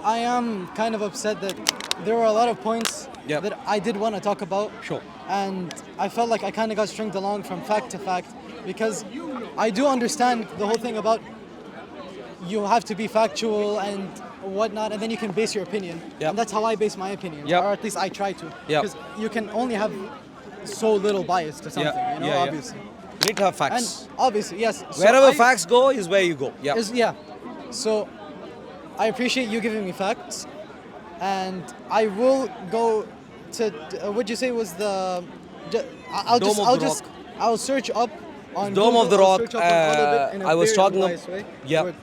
I am kind of upset that there were a lot of points Yep. that I did want to talk about. Sure. And I felt like I kind of got stringed along from fact to fact because I do understand the whole thing about you have to be factual and whatnot, and then you can base your opinion. Yep. And that's how I base my opinion, Yep. or at least I try to. Yep. Because you can only have so little bias to something, Yeah, you know, yeah, yeah. obviously. You need to have And facts. obviously, yes. So Wherever facts go is where you go. Yeah. yeah. So I appreciate you giving me facts, and I will go to what'd you say was the? Dome of the Rock. I'll search up on Dome Google, of the I'll Rock, search up on all of it in a I was very talking unbiased way. yeah. Where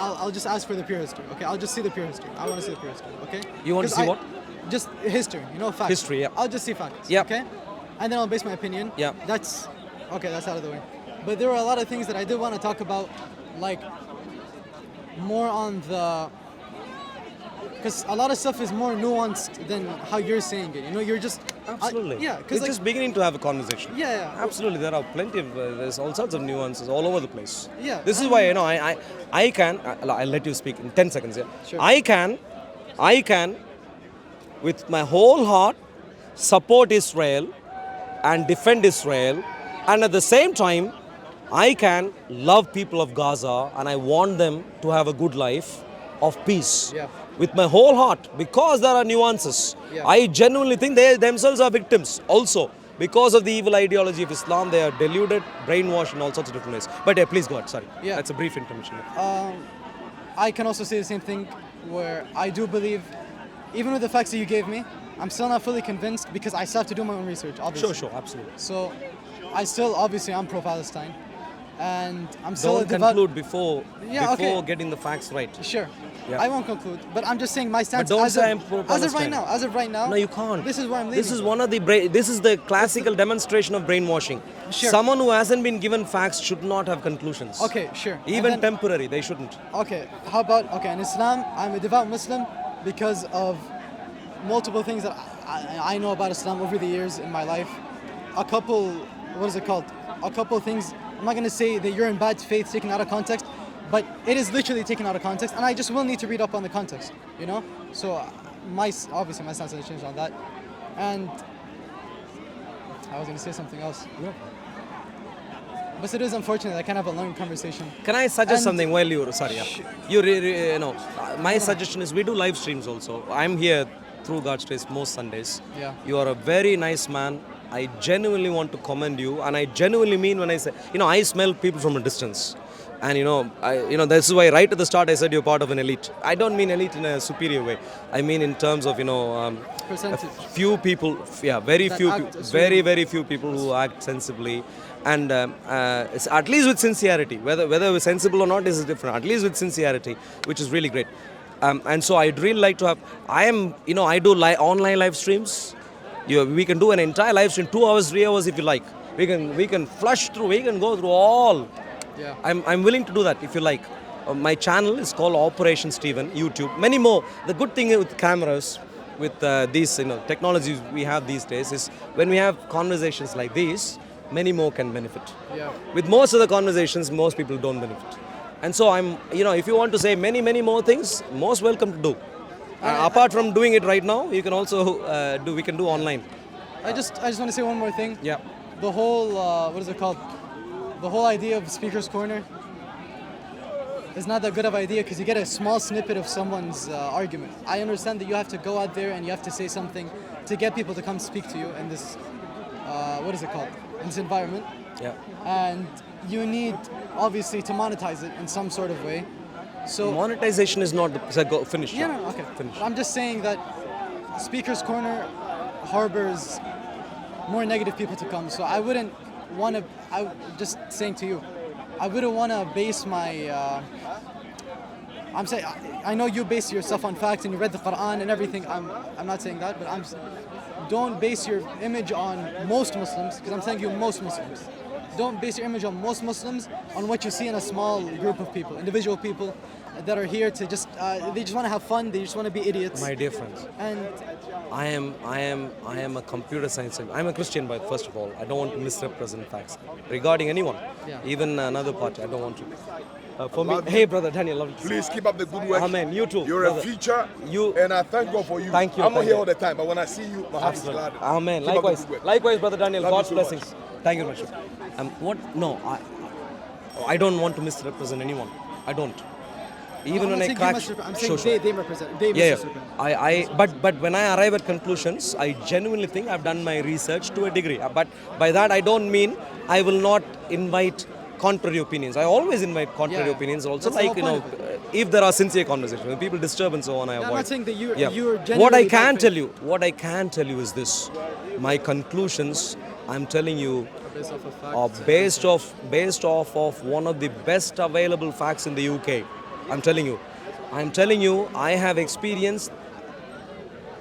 I'll just ask for the pure history. Okay, I'll just see the pure history. I want to see the pure history. Okay. You want to 'Cause see what? Just history. You know, facts. History, yeah. I'll just see facts. Yeah. Okay. And then I'll base my opinion. Yeah. That's okay. That's out of the way. But there were a lot of things that I did want to talk about, like more on the. Because a lot of stuff is more nuanced than how you're saying it. You know, you're just Absolutely. yeah. Because It's just beginning to have a conversation. yeah. Absolutely, there are plenty of there's all sorts of nuances all over the place. Yeah. This is why I can I'll let you speak in 10 seconds. Yeah. Sure. I can, with my whole heart, support Israel and defend Israel, and at the same time, I can love people of Gaza and I want them to have a good life of peace. Yeah. With my whole heart, because there are nuances. Yeah. I genuinely think they themselves are victims also. Because of the evil ideology of Islam, they are deluded, brainwashed in all sorts of different ways. But please go ahead, sorry. Yeah. That's a brief intermission. I can also say the same thing, where I do believe, even with the facts that you gave me, I'm still not fully convinced because I still have to do my own research, obviously. Sure, absolutely. So, obviously, I'm pro-Palestine, and I'm still Don't a devout. conclude before Yeah, okay. getting the facts right. Sure. Yeah. I won't conclude, but I'm just saying my stance. But don't as say of, I'm pro-Palestine. As of right now. No, you can't. This is where I'm leaving. This is one of the this is the classical demonstration of brainwashing. Sure. Someone who hasn't been given facts should not have conclusions. Okay, sure. Even And then- temporary, they shouldn't. Okay, how about, in Islam, I'm a devout Muslim because of multiple things that I know about Islam over the years in my life. A couple, what is it called? A couple things, I'm not going to say that you're in bad faith taken out of context, but it is literally taken out of context, and I just will need to read up on the context, you know? So, obviously my stance has changed on that. And I was going to say something else. Yeah. But it is unfortunate that I can't have a long conversation. Can I suggest And- something while you're sorry? My suggestion is we do live streams also. I'm here through God's grace most Sundays. Yeah. You are a very nice man. I genuinely want to commend you, and I genuinely mean when I say, I smell people from a distance. And this is why right at the start I said you're part of an elite. I don't mean elite in a superior way. I mean in terms of Percentage. few people, very That few, act very very few people who act sensibly, and it's at least with sincerity. Whether we're sensible or not is different. At least with sincerity, which is really great. And so I'd really like to have. I do online live streams. We can do an entire live stream, 2 hours, 3 hours if you like. We can flush through. We can go through all. Yeah. I'm willing to do that if you like. My channel is called Operation Steven, YouTube. Many more. The good thing with cameras, with these technologies we have these days, is when we have conversations like these, many more can benefit. Yeah. With most of the conversations, most people don't benefit. And so if you want to say many more things, most welcome to do. Apart from doing it right now, you can also we can do online. I just want to say one more thing. Yeah. The whole what is it called? The whole idea of Speaker's Corner is not that good of an idea because you get a small snippet of someone's argument. I understand that you have to go out there and you have to say something to get people to come speak to you in this what is it called? In this environment. Yeah. And you need obviously to monetize it in some sort of way. So Monetization is not the go finish. yeah, no, okay. Finish. I'm just saying that Speaker's Corner harbors more negative people to come. So I wouldn't want to. Just saying to you, I wouldn't want to base my. I'm saying I know you base yourself on facts and you read the Quran and everything. I'm not saying that, but don't base your image on most Muslims because I'm telling you most Muslims. Don't base your image on most Muslims on what you see in a small group of people, individual people that are here to just they just want to have fun. They just want to be idiots. My dear friends, And I am a computer science. I'm a Christian, but first of all, I don't want to misrepresent facts regarding anyone, Yeah. even another party. I don't want to. For me, Love hey you. brother Daniel, lovely to see you. Please keep up the good work. Amen. You too. You're brother. a feature. You- and I thank God for you. Thank you, I'm not thank here you. all the time, but when I see you, my heart is glad. Amen. Keep up the Likewise. good work. Likewise, brother Daniel. Love you God's so blessings. Thank you very much. What? No, I don't want to misrepresent anyone. I don't. Even when I crack. I'm Sure, saying sure. they represent. They Yeah, misrepresent. but when I arrive at conclusions, I genuinely think I've done my research to a degree. But by that I don't mean I will not invite contrary opinions. I always invite contrary Yeah. opinions also. That's the Like whole point of if there are sincere conversations, when people disturb and so on, I avoid. I'm not saying that you're What genuinely I can bad tell you, is this: my conclusions, I'm telling you, based off of facts. are based off of one of the best available facts in the UK. I'm telling you, I have experienced,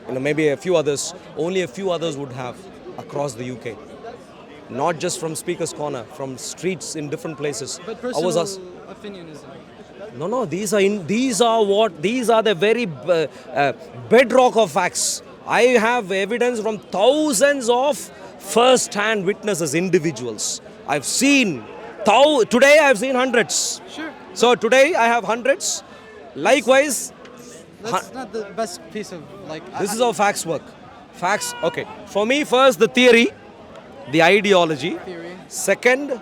maybe a few others, only a few others would have across the UK. Not just from Speaker's Corner, from streets in different places. But I was personal opinion is. No, these are the very bedrock of facts. I have evidence from thousands of first-hand witnesses, individuals. I've seen, today I've seen hundreds. Sure. So today I have hundreds. Likewise, That's not the best piece of this is how facts work. Facts, okay. For me, first the theory, the ideology. Theory. Second,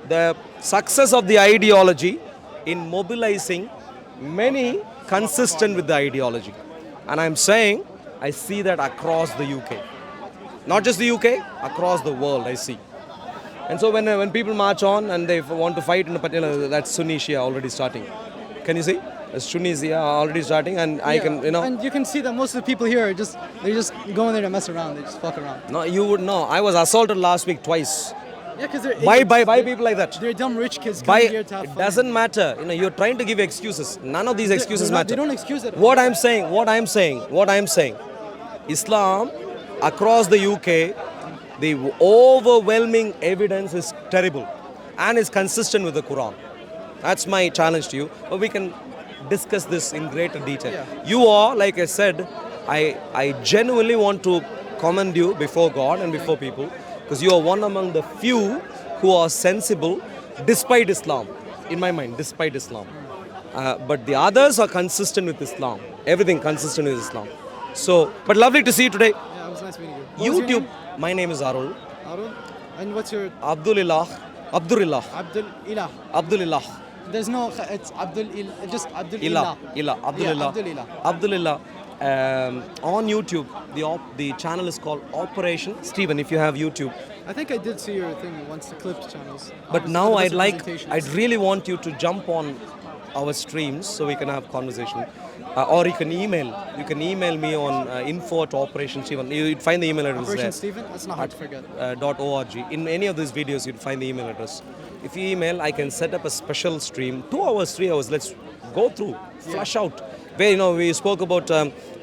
the success of the ideology in mobilizing many consistent with the ideology. And I'm saying, I see that across the UK. Not just the UK, across the world I see. And so when people march on and they want to fight in a particular, that's Sunni Shia already starting. Can you see? Sunni Shia already starting, and I can, And you can see that most of the people here are they're just going there to mess around. They just fuck around. No, you would know. I was assaulted last week twice. Yeah, because they're By people like that. They're dumb rich kids coming here to have It fun. doesn't matter. You're trying to give excuses. None of these excuses matter. They don't excuse it. What I'm saying, Islam across the UK, the overwhelming evidence is terrible and is consistent with the Quran. That's my challenge to you. But we can discuss this in greater detail. Yeah. You are, like I said, I genuinely want to commend you before God and before people, because you are one among the few who are sensible despite Islam, in my mind, despite Islam. But the others are consistent with Islam. Everything consistent with Islam. So, but lovely to see you today. Yeah, it was nice meeting you. What was your YouTube. name? My name is Arul. Arul? And what's your Abdulillah. Abdul Ilah? There's no. It's Abdul Ilah. Just Abdul Ilah. Abdulillah. Yeah, Abdulillah. On YouTube, the channel is called Operation Stephen. If you have YouTube, I think I did see your thing once, the clipped channels. but Honestly, now the presentations. I'd really want you to jump on our streams so we can have conversation. Or you can email me on info@Operation Stephen. You'd find the email address Operation there. Stephen? That's not hard to forget. .org. In any of these videos, you'd find the email address. If you email, I can set up a special stream, 2 hours, 3 hours. Let's go through, flush out. Where we spoke about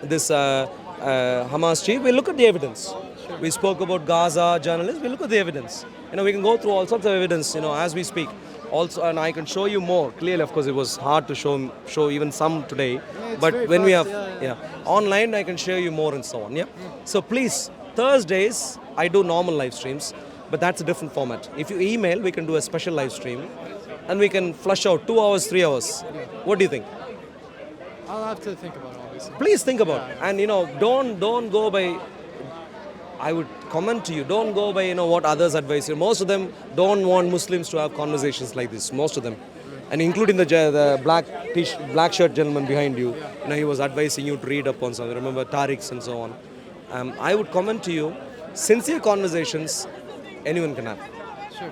this Hamas chief. We look at the evidence. Sure. We spoke about Gaza journalists. We look at the evidence. We can go through all sorts of evidence. As we speak. Also, and I can show you more clearly. Of course, it was hard to show even some today. Yeah, but when we have yeah. online, I can show you more and so on. Yeah. So please, Thursdays I do normal live streams, but that's a different format. If you email, we can do a special live stream, and we can flush out 2 hours, 3 hours. Yeah. What do you think? I'll have to think about it, obviously. Please think about it. And don't go by. I would comment to you, don't go by what others advise you. Most of them don't want Muslims to have conversations like this. Most of them, and including the black shirt gentleman behind you. He was advising you to read up on something. Remember Tariq's and so on. I would comment to you, sincere conversations, anyone can have. Sure.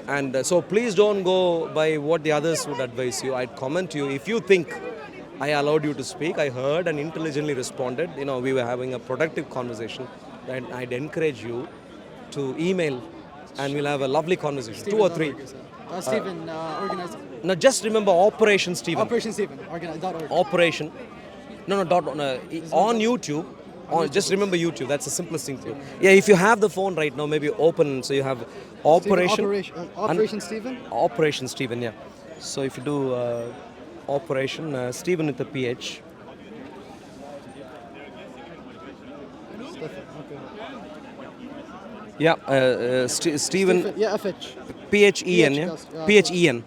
And so please don't go by what the others would advise you. I'd comment to you, if you think I allowed you to speak, I heard and intelligently responded, we were having a productive conversation, then I'd encourage you to email and we'll have a lovely conversation. Stephen 2 or 3. Stephen, organized. Now just remember Operation Stephen. Operation Stephen, organized.org. Operation. On YouTube. Just remember YouTube. That's the simplest thing to do. Yeah, if you have the phone right now, maybe open so you have Operation. Operation Stephen? Operation Stephen, yeah. So if you do Operation Stephen with a PH. Okay. Yeah, Stephen. Yeah, FH. PHEN, yeah? yes, PHEN.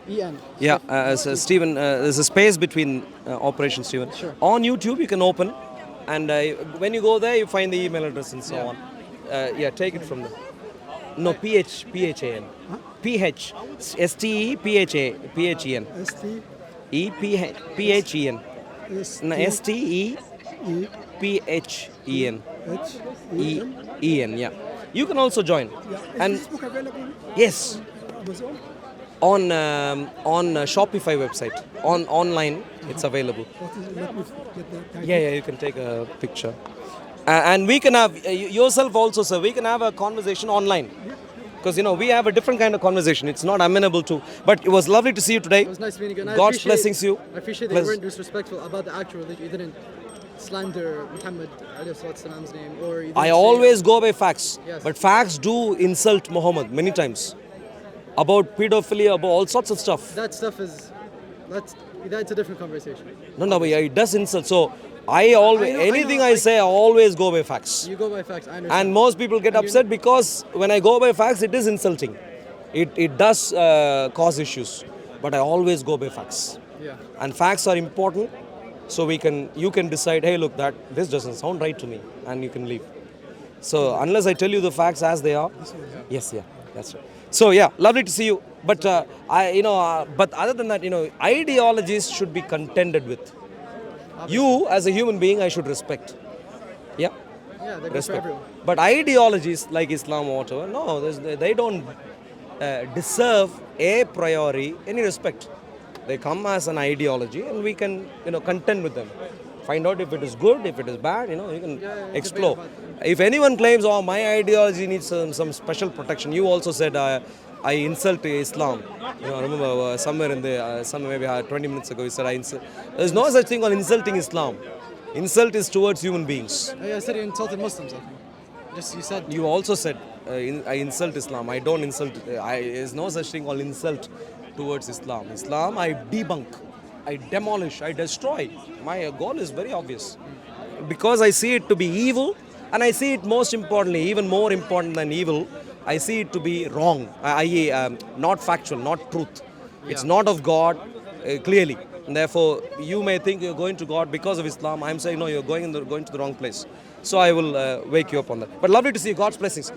E-N. Yeah, so Stephen, there's a space between Operation Stephen. Sure. On YouTube, you can open, and when you go there, you find the email address and so Yeah. on. Yeah, take it from there. No, PHAN. PH. STEPHEN. ST EPHEN. No, STEPHEN. Yeah. You can also join. And Is this book available yes, on Amazon? on Shopify website, online, it's available. Let me get the title. Yeah, you can take a picture. And we can have, yourself also, sir, we can have a conversation online. Because, we have a different kind of conversation. It's not amenable to. But it was lovely to see you today. It was nice meeting you. And I God's appreciate- blessings you. I appreciate that you weren't disrespectful about the actual religion. You didn't slander Muhammad Muhammad's name. Or you didn't I say- always go by facts. Yes. But facts do insult Muhammad many times. About pedophilia, about all sorts of stuff. That stuff is... That's a different conversation. No, but yeah, it does insult. So I always, I know, anything I say, I always go by facts. You go by facts, I understand. And most people get upset because when I go by facts, it is insulting. It does cause issues. But I always go by facts. Yeah. And facts are important, so you can decide, hey, look, this doesn't sound right to me, and you can leave. So unless I tell you the facts as they are, yes, yeah, that's right. So yeah, lovely to see you. But but other than that, ideologies should be contended with. You as a human being, I should respect. Yeah. Yeah, that goes for Respect. everyone. But ideologies like Islam or whatever, no, they don't deserve a priori any respect. They come as an ideology, and we can contend with them. Find out if it is good, if it is bad. You can explore. If anyone claims, oh, my ideology needs some special protection, you also said I insult Islam. I remember somewhere in the maybe 20 minutes ago, you said I insult. There's no such thing called insulting Islam. Insult is towards human beings. Oh, yeah, I said you insulted Muslims, I think. You said... You also said I insult Islam. I don't insult. There's no such thing called insult towards Islam. Islam, I debunk, I demolish, I destroy. My goal is very obvious. Because I see it to be evil, and I see it most importantly, even more important than evil, I see it to be wrong, i.e. Not factual, not truth. It's not of God, clearly. And therefore, you may think you're going to God because of Islam. I'm saying, no, you're going to the wrong place. So I will wake you up on that. But lovely to see you. God's blessings.